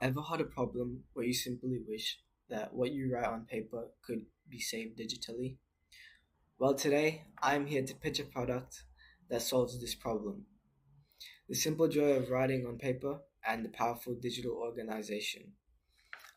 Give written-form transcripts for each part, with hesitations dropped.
Ever had a problem where you simply wish that what you write on paper could be saved digitally? Well, today I'm here to pitch a product that solves this problem. The simple joy of writing on paper and the powerful digital organization.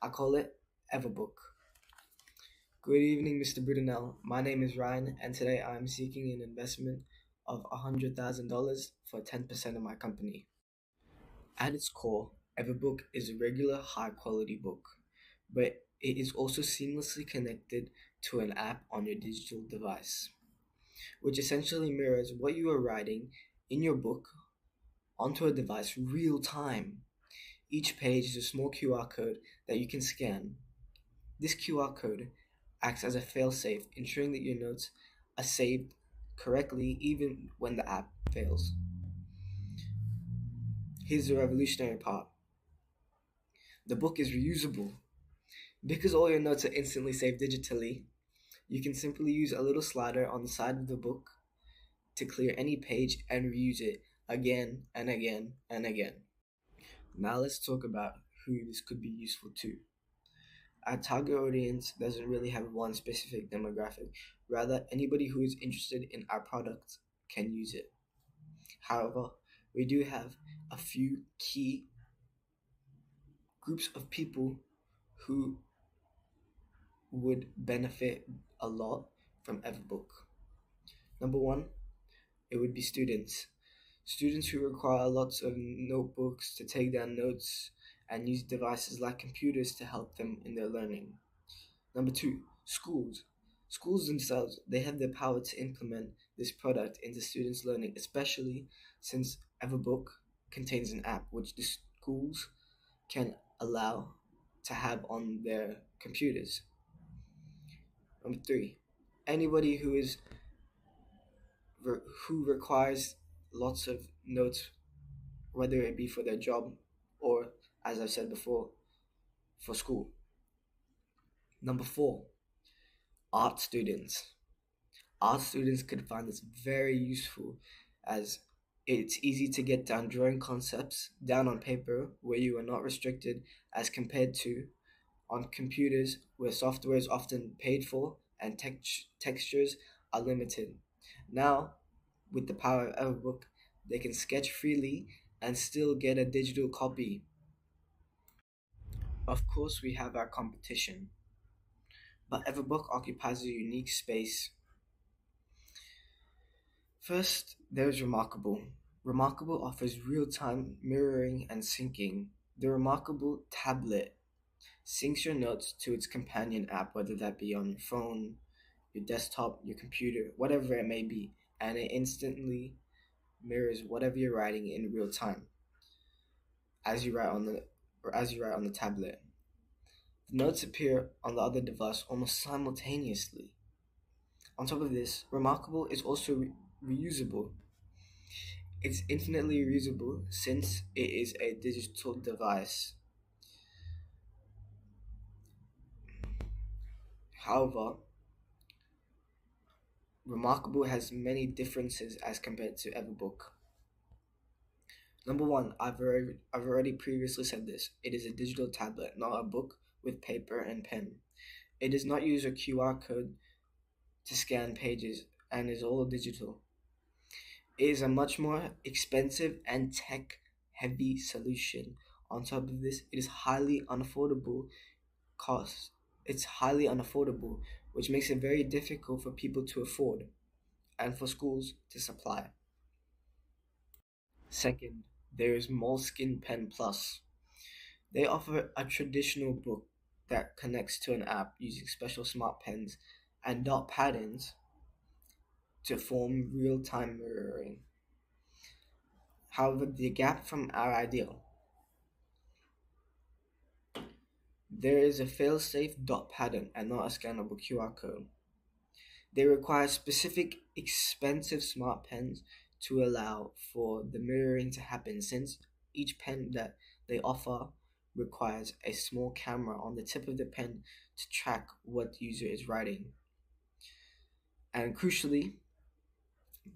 I call it Everbook. Good evening, Mr. Brudenell. My name is Ryan, and today I'm seeking an investment of $100,000 for 10% of my company. At its core, Everbook is a regular high quality book, but it is also seamlessly connected to an app on your digital device, which essentially mirrors what you are writing in your book onto a device real time. Each page is a small QR code that you can scan. This QR code acts as a failsafe, ensuring that your notes are saved correctly even when the app fails. Here's the revolutionary part: the book is reusable. Because all your notes are instantly saved digitally, you can simply use a little slider on the side of the book to clear any page and reuse it again and again and again. Now let's talk about who this could be useful to. Our target audience doesn't really have one specific demographic, rather, anybody who is interested in our product can use it. However, we do have a few key groups of people who would benefit a lot from Everbook. Number one, it would be students. Students who require lots of notebooks to take down notes and use devices like computers to help them in their learning. Number two, schools. Schools themselves, they have the power to implement this product into students' learning, especially since Everbook contains an app which the schools can allow to have on their computers. Number three, anybody who requires lots of notes, whether it be for their job or, as I've said before, for school. Number four, art students. Art students could find this very useful as it's easy to get down drawing concepts down on paper where you are not restricted as compared to on computers where software is often paid for and textures are limited. Now, with the power of Everbook, they can sketch freely and still get a digital copy. Of course, we have our competition, but Everbook occupies a unique space. First, there's Remarkable. Remarkable offers real-time mirroring and syncing. The Remarkable tablet syncs your notes to its companion app, whether that be on your phone, your desktop, your computer, whatever it may be, and it instantly mirrors whatever you're writing in real time as you write on the tablet. The notes appear on the other device almost simultaneously. On top of this, Remarkable is also reusable. It's infinitely reusable since it is a digital device. However, Remarkable has many differences as compared to Everbook. Number one, I've already previously said this. It is a digital tablet, not a book with paper and pen. It does not use a QR code to scan pages and is all digital. It is a much more expensive and tech heavy solution. On top of this, it is highly unaffordable cost. It's highly unaffordable, which makes it very difficult for people to afford and for schools to supply. Second, there is Moleskine Pen Plus. They offer a traditional book that connects to an app using special smart pens and dot patterns to form real-time mirroring. However, the gap from our ideal. There is a fail-safe dot pattern and not a scannable QR code. They require specific expensive smart pens to allow for the mirroring to happen since each pen that they offer requires a small camera on the tip of the pen to track what the user is writing. And crucially,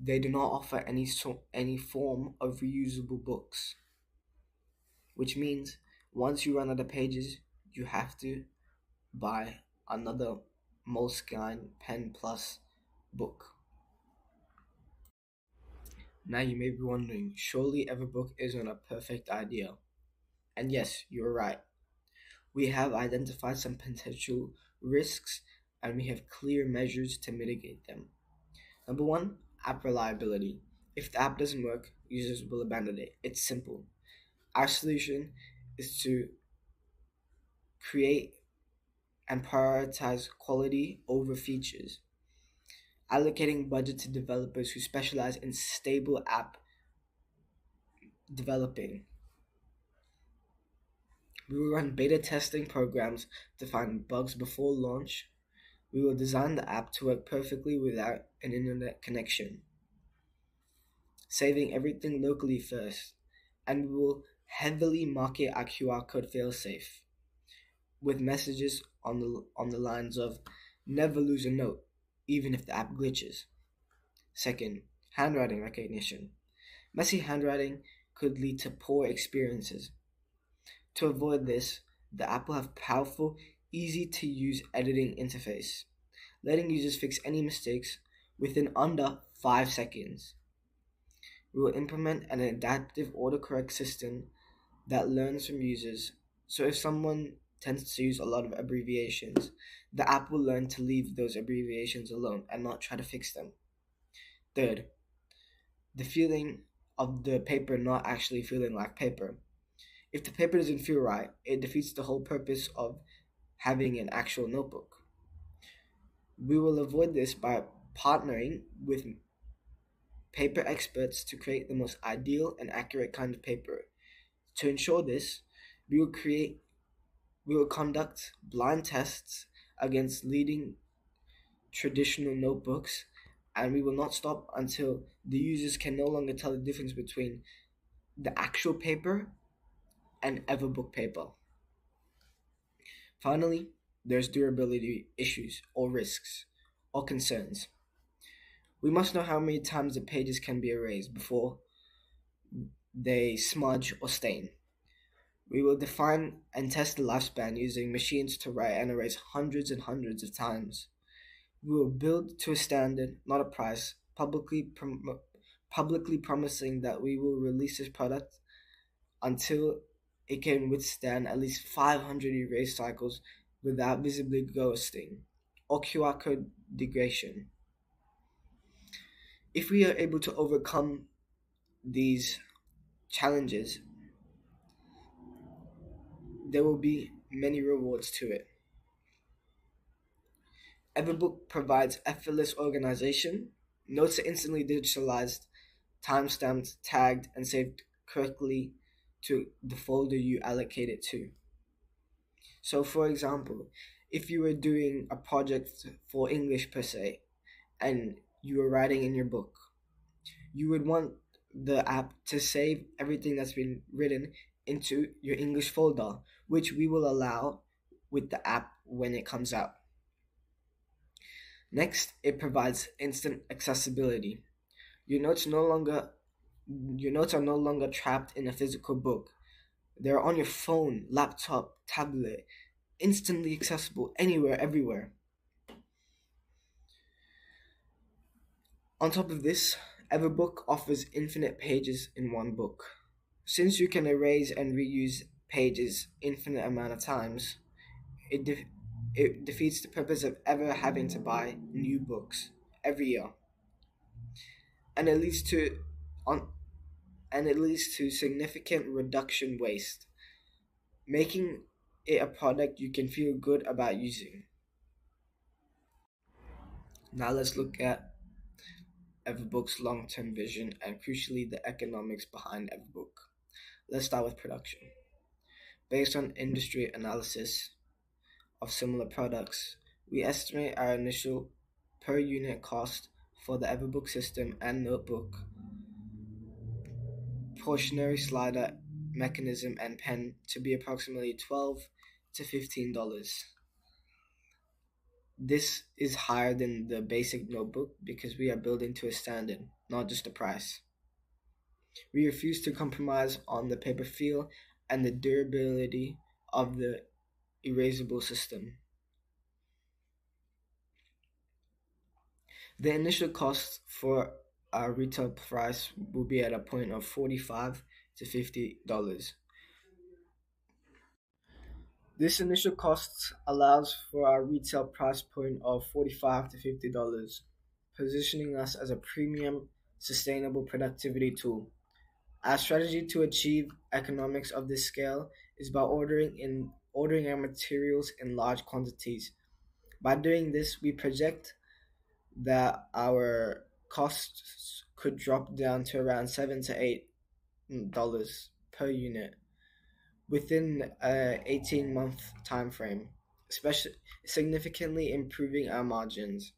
they do not offer any form of reusable books, which means Once you run out of pages, you have to buy another Moleskine Pen Plus book. Now you may be wondering, surely Everbook isn't a perfect idea. And yes, you're right. We have identified some potential risks and we have clear measures to mitigate them. Number one, app reliability. If the app doesn't work, users will abandon it. It's simple. Our solution is to create and prioritize quality over features, allocating budget to developers who specialize in stable app developing. We will run beta testing programs to find bugs before launch. We will design the app to work perfectly without an internet connection, saving everything locally first, and we will heavily market our QR code failsafe with messages on the lines of never lose a note, even if the app glitches. Second, handwriting recognition. Messy handwriting could lead to poor experiences. To avoid this, the app will have powerful, easy to use editing interface, letting users fix any mistakes within under 5 seconds. We will implement an adaptive autocorrect system that learns from users. So if someone tends to use a lot of abbreviations, the app will learn to leave those abbreviations alone and not try to fix them. Third, the feeling of the paper not actually feeling like paper. If the paper doesn't feel right, it defeats the whole purpose of having an actual notebook. We will avoid this by partnering with paper experts to create the most ideal and accurate kind of paper. To ensure this, we will conduct blind tests against leading traditional notebooks, and we will not stop until the users can no longer tell the difference between the actual paper and Everbook paper. Finally, there's durability issues or risks or concerns. We must know how many times the pages can be erased before they smudge or stain. We will define and test the lifespan using machines to write and erase hundreds and hundreds of times. We will build to a standard, not a price, publicly promising that we will release this product until it can withstand at least 500 erase cycles without visibly ghosting or QR code degradation. If we are able to overcome these challenges, there will be many rewards to it. Everbook provides effortless organization. Notes are instantly digitalized, timestamped, tagged, and saved correctly to the folder you allocate it to. So, for example, if you were doing a project for English per se, and you were writing in your book, you would want the app to save everything that's been written into your English folder, which we will allow with the app when it comes out. Next, it provides instant accessibility. Your notes are no longer trapped in a physical book. They're on your phone, laptop, tablet, instantly accessible anywhere, everywhere. On top of this, Everbook offers infinite pages in one book. Since you can erase and reuse pages infinite amount of times, it defeats the purpose of ever having to buy new books every year. And it leads to on and it leads to significant reduction waste, making it a product you can feel good about using. Now let's look at Everbook's long-term vision and crucially the economics behind Everbook. Let's start with production. Based on industry analysis of similar products, we estimate our initial per unit cost for the Everbook system and notebook, portionary slider mechanism, and pen to be approximately $12 to $15. This is higher than the basic notebook because we are building to a standard, not just a price. We refuse to compromise on the paper feel and the durability of the erasable system. The initial cost for our retail price will be at a point of $45 to $50. This initial cost allows for our retail price point of $45 to $50, positioning us as a premium, sustainable productivity tool. Our strategy to achieve economics of this scale is by ordering our materials in large quantities. By doing this, we project that our costs could drop down to around $7 to $8 per unit within a 18-month time frame, especially significantly improving our margins.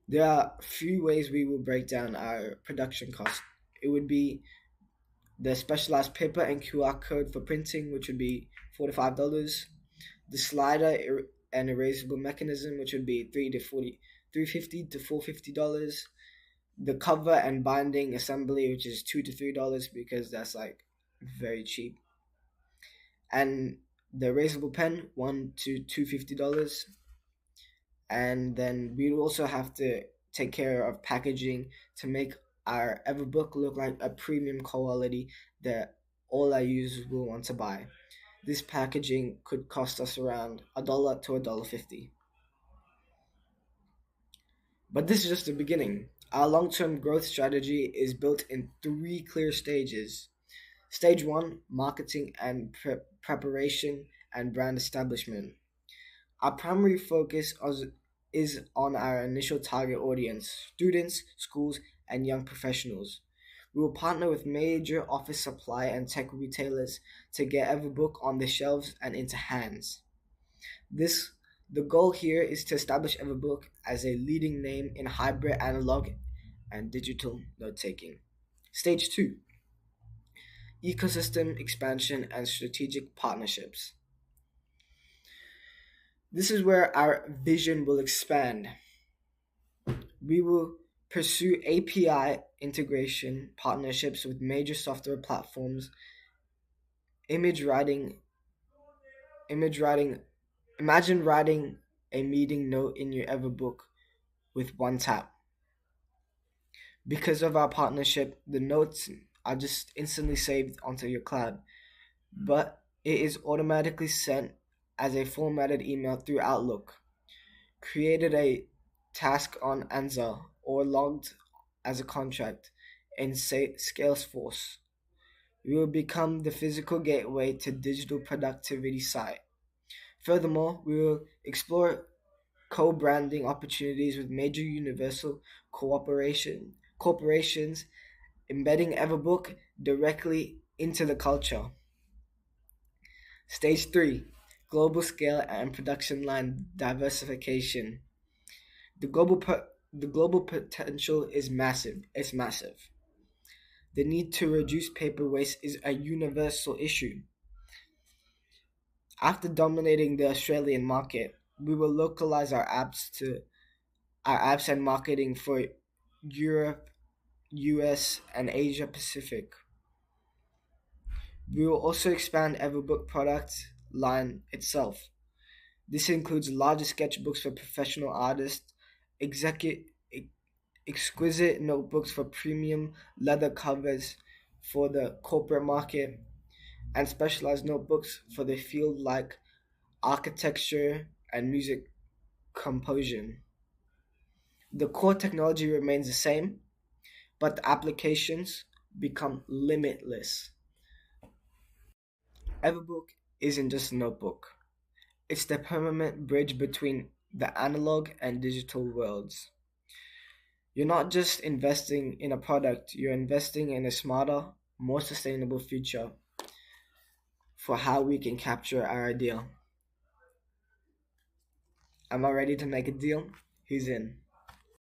There are a few ways we will break down our production costs. It would be the specialized paper and QR code for printing, which would be $45. The slider and erasable mechanism, which would be $350 to $450. The cover and binding assembly, which is $2 to $3 because that's like very cheap. And the erasable pen, $1 to $250. And then we also have to take care of packaging to make our Everbook look like a premium quality that all our users will want to buy. This packaging could cost us around $1 to $1.50. But this is just the beginning. Our long-term growth strategy is built in three clear stages. Stage 1, marketing and preparation and brand establishment. Our primary focus is on our initial target audience, students, schools, and young professionals. We will partner with major office supply and tech retailers to get Everbook on the shelves and into hands. The goal here is to establish Everbook as a leading name in hybrid analog and digital note taking. Stage 2, ecosystem expansion and strategic partnerships. This is where our vision will expand. We will pursue API integration partnerships with major software platforms. Image writing. Imagine writing a meeting note in your Everbook with one tap. Because of our partnership, the notes are just instantly saved onto your cloud, but it is automatically sent as a formatted email through Outlook. Created a task on Anza or logged as a contract in Salesforce. We will become the physical gateway to digital productivity site. Furthermore, we will explore co-branding opportunities with major universal corporations, embedding Everbook directly into the culture. Stage 3, global scale and production line diversification. The global potential is massive. It's massive. The need to reduce paper waste is a universal issue. After dominating the Australian market, we will localize our apps and marketing for Europe, US, and Asia Pacific. We will also expand Everbook product line itself. This includes larger sketchbooks for professional artists, exquisite notebooks for premium leather covers for the corporate market, and specialized notebooks for the field like architecture and music composition. The core technology remains the same, but the applications become limitless. Everbook isn't just a notebook. It's the permanent bridge between the analog and digital worlds. You're not just investing in a product, you're investing in a smarter, more sustainable future for how we can capture our ideal. Am I ready to make a deal? Who's in?